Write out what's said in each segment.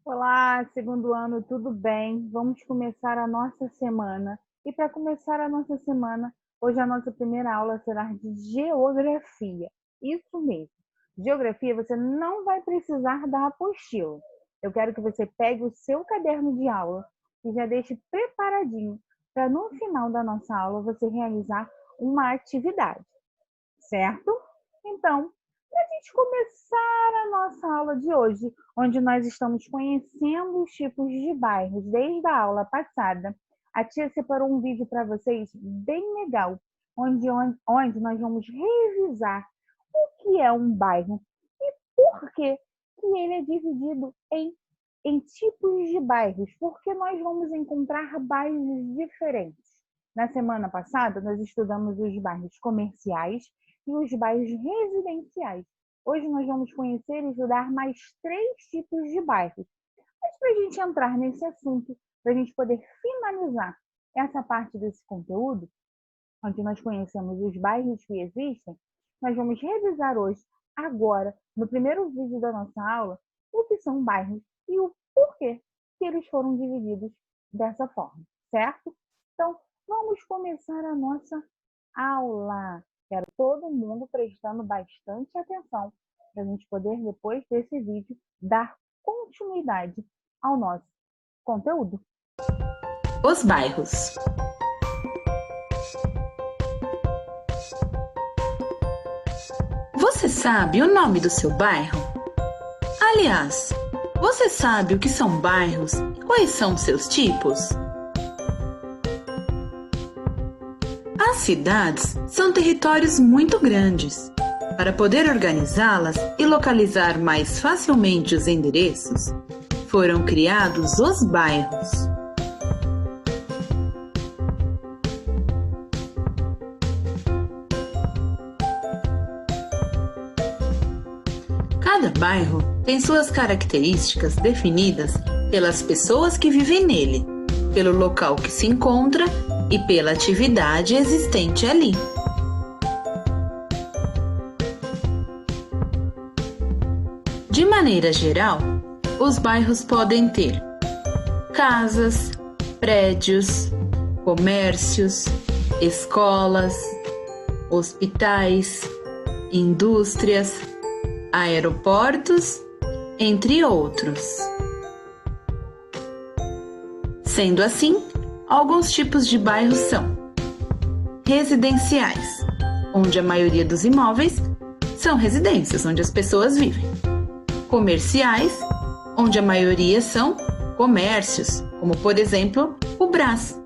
Olá, segundo ano, tudo bem? Vamos começar a nossa semana. E para começar a nossa semana, hoje a nossa primeira aula será de geografia. Isso mesmo. Geografia você não vai precisar da apostila. Eu quero que você pegue o seu caderno de aula e já deixe preparadinho para no final da nossa aula você realizar uma atividade, certo? Então, para a gente começar a nossa aula de hoje, onde nós estamos conhecendo os tipos de bairros desde a aula passada, a tia separou um vídeo para vocês bem legal, onde nós vamos revisar o que é um bairro e por que ele é dividido em tipos de bairros, porque nós vamos encontrar bairros diferentes. Na semana passada, nós estudamos os bairros comerciais e os bairros residenciais. Hoje nós vamos conhecer e estudar mais 3 tipos de bairros. Mas para a gente entrar nesse assunto, para a gente poder finalizar essa parte desse conteúdo, onde nós conhecemos os bairros que existem, nós vamos revisar hoje, agora, no primeiro vídeo da nossa aula, o que são bairros e o porquê que eles foram divididos dessa forma, certo? Então, vamos começar a nossa aula. Quero todo mundo prestando bastante atenção para a gente poder, depois desse vídeo, dar continuidade ao nosso conteúdo. Os bairros. Você sabe o nome do seu bairro? Aliás, você sabe o que são bairros e quais são seus tipos? As cidades são territórios muito grandes. Para poder organizá-las e localizar mais facilmente os endereços, foram criados os bairros. Cada bairro tem suas características definidas pelas pessoas que vivem nele, pelo local que se encontra e pela atividade existente ali. De maneira geral, os bairros podem ter casas, prédios, comércios, escolas, hospitais, indústrias, aeroportos, entre outros. Sendo assim, alguns tipos de bairros são residenciais, onde a maioria dos imóveis são residências, onde as pessoas vivem. Comerciais, onde a maioria são comércios, como por exemplo o Brás.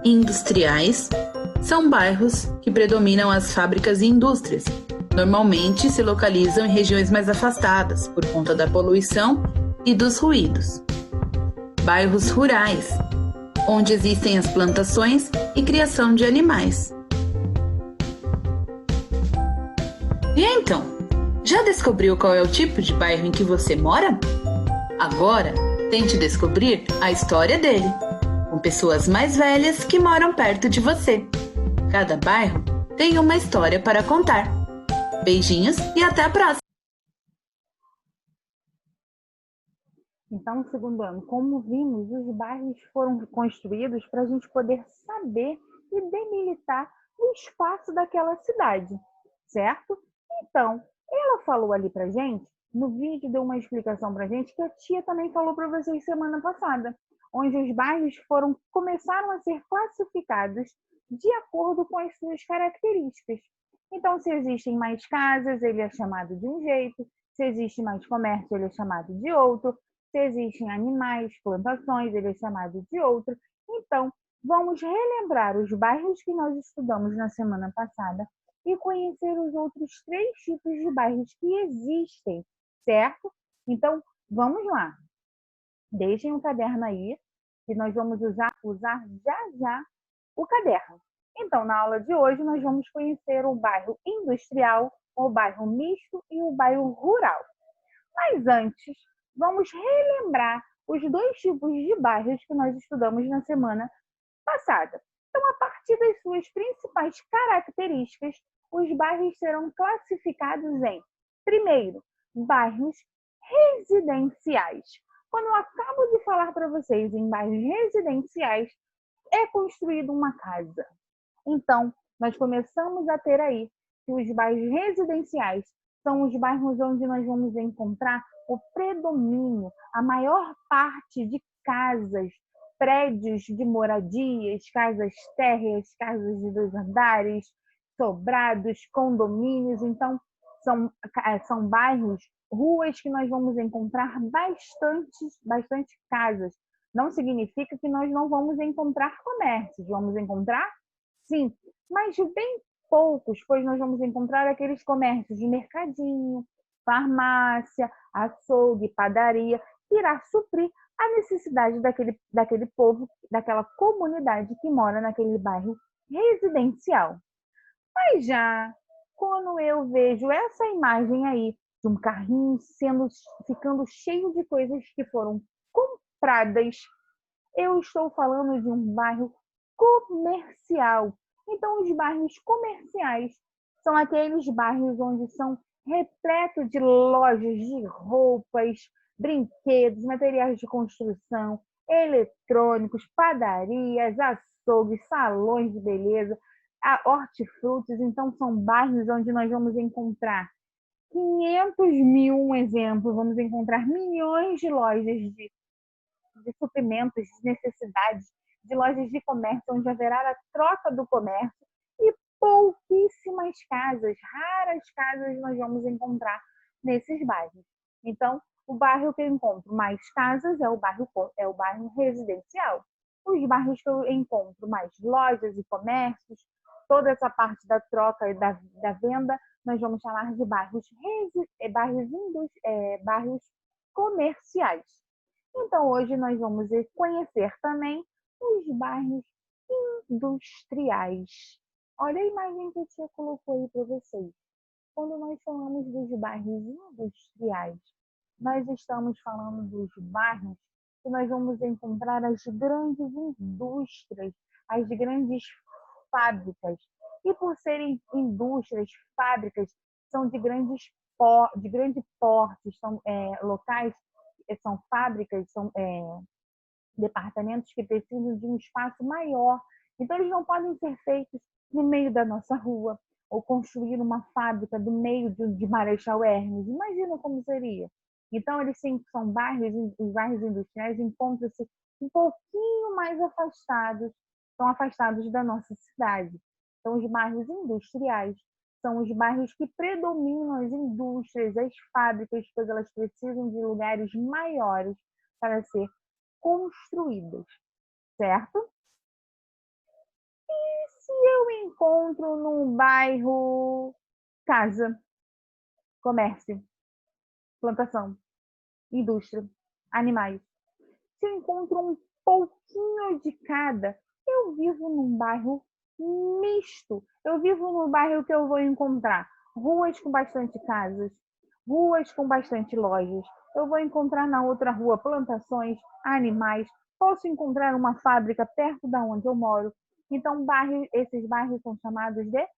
Industriais são bairros que predominam as fábricas e indústrias. Normalmente se localizam em regiões mais afastadas por conta da poluição e dos ruídos. Bairros rurais, onde existem as plantações e criação de animais. E então, já descobriu qual é o tipo de bairro em que você mora? Agora, tente descobrir a história dele, com pessoas mais velhas que moram perto de você. Cada bairro tem uma história para contar. Beijinhos e até a próxima! Então, segundo ano, como vimos, os bairros foram construídos para a gente poder saber e delimitar o espaço daquela cidade, certo? Então, ela falou ali para a gente, no vídeo deu uma explicação para a gente, que a tia também falou para vocês semana passada, onde os bairros começaram a ser classificados de acordo com as suas características. Então, se existem mais casas, ele é chamado de um jeito, se existe mais comércio, ele é chamado de outro, se existem animais, plantações, ele é chamado de outro. Então, vamos relembrar os bairros que nós estudamos na semana passada e conhecer os outros 3 tipos de bairros que existem, certo? Então, vamos lá. Deixem o caderno aí, que nós vamos usar já o caderno. Então, na aula de hoje, nós vamos conhecer o bairro industrial, o bairro misto e o bairro rural. Mas antes, vamos relembrar os 2 tipos de bairros que nós estudamos na semana passada. Então, a partir das suas principais características, os bairros serão classificados em, primeiro, bairros residenciais. Quando eu acabo de falar para vocês em bairros residenciais, é construída uma casa. Então, nós começamos a ter aí que os bairros residenciais são os bairros onde nós vamos encontrar o predomínio, a maior parte de casas, prédios de moradias, casas térreas, casas de 2 andares, sobrados, condomínios. Então, são bairros, ruas que nós vamos encontrar bastante casas. Não significa que nós não vamos encontrar comércios, vamos encontrar, sim, mas de bem poucos, pois nós vamos encontrar aqueles comércios de mercadinho, farmácia, açougue, padaria, que irá suprir a necessidade daquele povo, daquela comunidade que mora naquele bairro residencial. Mas já quando eu vejo essa imagem aí de um carrinho ficando cheio de coisas que foram compradas, eu estou falando de um bairro comercial. Então, os bairros comerciais são aqueles bairros onde são repletos de lojas de roupas, brinquedos, materiais de construção, eletrônicos, padarias, açougues, salões de beleza, hortifrutis. Então, são bairros onde nós vamos encontrar 500 mil, um exemplo, vamos encontrar milhões de lojas de suprimentos, de necessidades, de lojas de comércio, onde haverá a troca do comércio, e pouquíssimas casas, raras casas nós vamos encontrar nesses bairros. Então, o bairro que eu encontro mais casas é o bairro residencial. Os bairros que eu encontro mais lojas e comércios, toda essa parte da troca e da venda, nós vamos chamar de bairros comerciais. Então, hoje nós vamos conhecer também os bairros industriais. Olha a imagem que a tia colocou aí para vocês. Quando nós falamos dos bairros industriais, nós estamos falando dos bairros que nós vamos encontrar as grandes indústrias, as grandes fábricas. E por serem indústrias, fábricas, são de grande porte, são locais, são fábricas, são departamentos que precisam de um espaço maior. Então, eles não podem ser feitos no meio da nossa rua, ou construir uma fábrica do meio de Marechal Hermes. Imagina como seria. Então, eles são os bairros industriais encontram-se um pouquinho mais afastados, são afastados da nossa cidade. Então, os bairros industriais são os bairros que predominam as indústrias, as fábricas, pois elas precisam de lugares maiores para ser construídas, certo? E se eu encontro num bairro casa, comércio, plantação, indústria, animais, se eu encontro um pouquinho de cada, eu vivo num bairro misto. Eu vivo num bairro que eu vou encontrar ruas com bastante casas, ruas com bastante lojas. Eu vou encontrar na outra rua plantações, animais. Posso encontrar uma fábrica perto da onde eu moro. Então, esses bairros são chamados de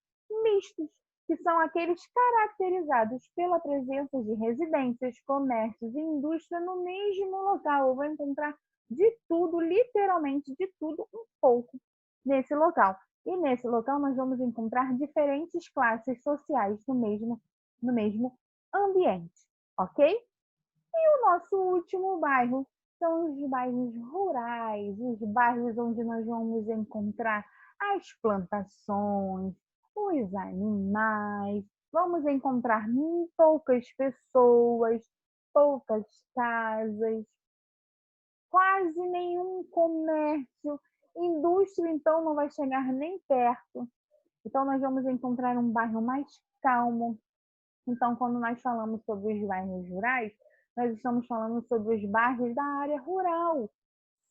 mistos, que são aqueles caracterizados pela presença de residências, comércios e indústria no mesmo local. Eu vou encontrar de tudo, literalmente de tudo, um pouco nesse local. E nesse local nós vamos encontrar diferentes classes sociais no mesmo ambiente, ok? E o nosso último bairro são os bairros rurais, os bairros onde nós vamos encontrar as plantações, os animais, vamos encontrar poucas pessoas, poucas casas, quase nenhum comércio, indústria então não vai chegar nem perto. Então nós vamos encontrar um bairro mais calmo. Então, quando nós falamos sobre os bairros rurais, nós estamos falando sobre os bairros da área rural.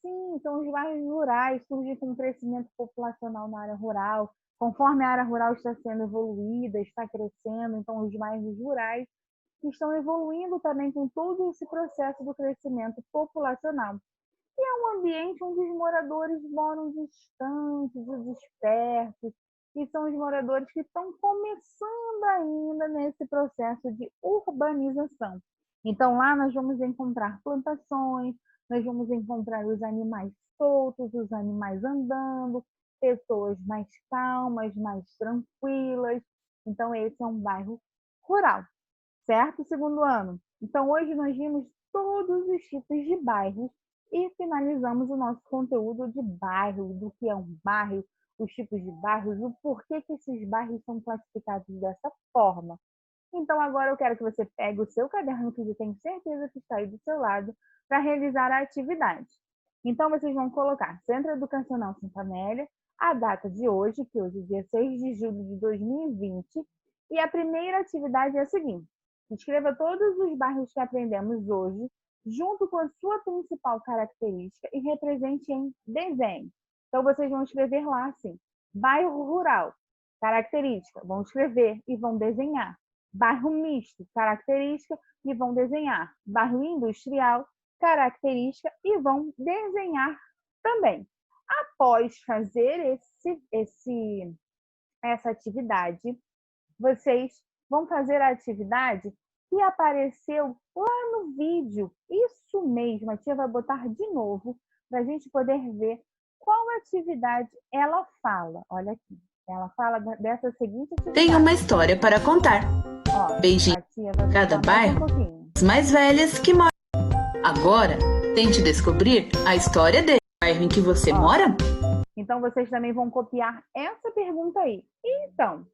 Sim, então os bairros rurais surgem com um crescimento populacional na área rural, conforme a área rural está sendo evoluída, está crescendo, então os bairros rurais estão evoluindo também com todo esse processo do crescimento populacional. E é um ambiente onde os moradores moram distantes e dispersos, e são os moradores que estão começando ainda nesse processo de urbanização. Então, lá nós vamos encontrar plantações, nós vamos encontrar os animais soltos, os animais andando, pessoas mais calmas, mais tranquilas. Então, esse é um bairro rural, certo? Segundo ano. Então, hoje nós vimos todos os tipos de bairros e finalizamos o nosso conteúdo de bairro, do que é um bairro, os tipos de bairros, o porquê que esses bairros são classificados dessa forma. Então, agora eu quero que você pegue o seu caderno, que eu tenho certeza que está aí do seu lado, para realizar a atividade. Então, vocês vão colocar Centro Educacional Santa Amélia, a data de hoje, que hoje é dia 6 de julho de 2020, e a primeira atividade é a seguinte: escreva todos os bairros que aprendemos hoje, junto com a sua principal característica e represente em desenho. Então, vocês vão escrever lá assim: bairro rural, característica, vão escrever e vão desenhar. Bairro misto, característica, e vão desenhar. Bairro industrial, característica, e vão desenhar também. Após fazer essa atividade, vocês vão fazer a atividade que apareceu lá no vídeo. Isso mesmo, a tia vai botar de novo para a gente poder ver qual atividade ela fala. Olha aqui, ela fala dessa seguinte atividade. Tem uma história para contar. Ó, Beijinho. a tia vai Cada botar mais bairro, um pouquinho. as mais velhas que moram. Agora, tente descobrir a história dele. Bairro em que você mora? Então, vocês também vão copiar essa pergunta aí. Então,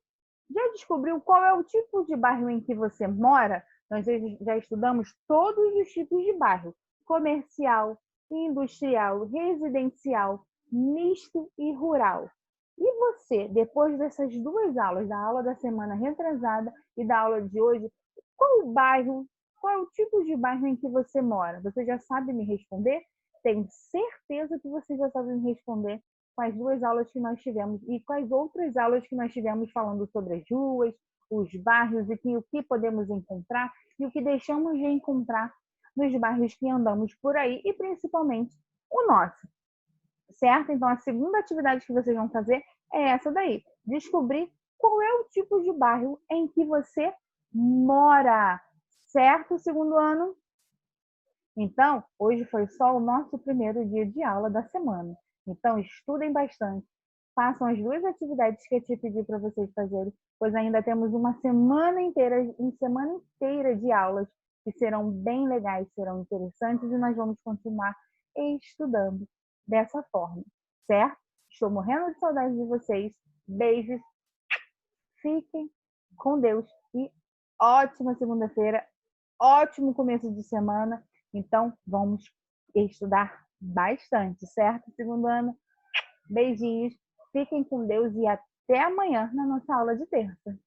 já descobriu qual é o tipo de bairro em que você mora? Nós já estudamos todos os tipos de bairro: comercial, industrial, residencial, misto e rural. E você, depois dessas duas aulas, da aula da semana retrasada e da aula de hoje, qual o bairro, qual é o tipo de bairro em que você mora? Você já sabe me responder? Tenho certeza que você já sabe me responder com as duas aulas que nós tivemos e com as outras aulas que nós tivemos falando sobre as ruas, os bairros e o que podemos encontrar e o que deixamos de encontrar nos bairros que andamos por aí e principalmente o nosso, certo? Então, a segunda atividade que vocês vão fazer é essa daí: descobrir qual é o tipo de bairro em que você mora, certo? Segundo ano. Então, hoje foi só o nosso primeiro dia de aula da semana. Então, estudem bastante, façam as duas atividades que eu te pedi para vocês fazerem, pois ainda temos uma semana inteira de aulas que serão bem legais, serão interessantes e nós vamos continuar estudando dessa forma, certo? Estou morrendo de saudade de vocês. Beijos, fiquem com Deus e ótima segunda-feira, ótimo começo de semana. Então, vamos estudar bastante, certo? Segundo ano, beijinhos, fiquem com Deus e até amanhã na nossa aula de terça.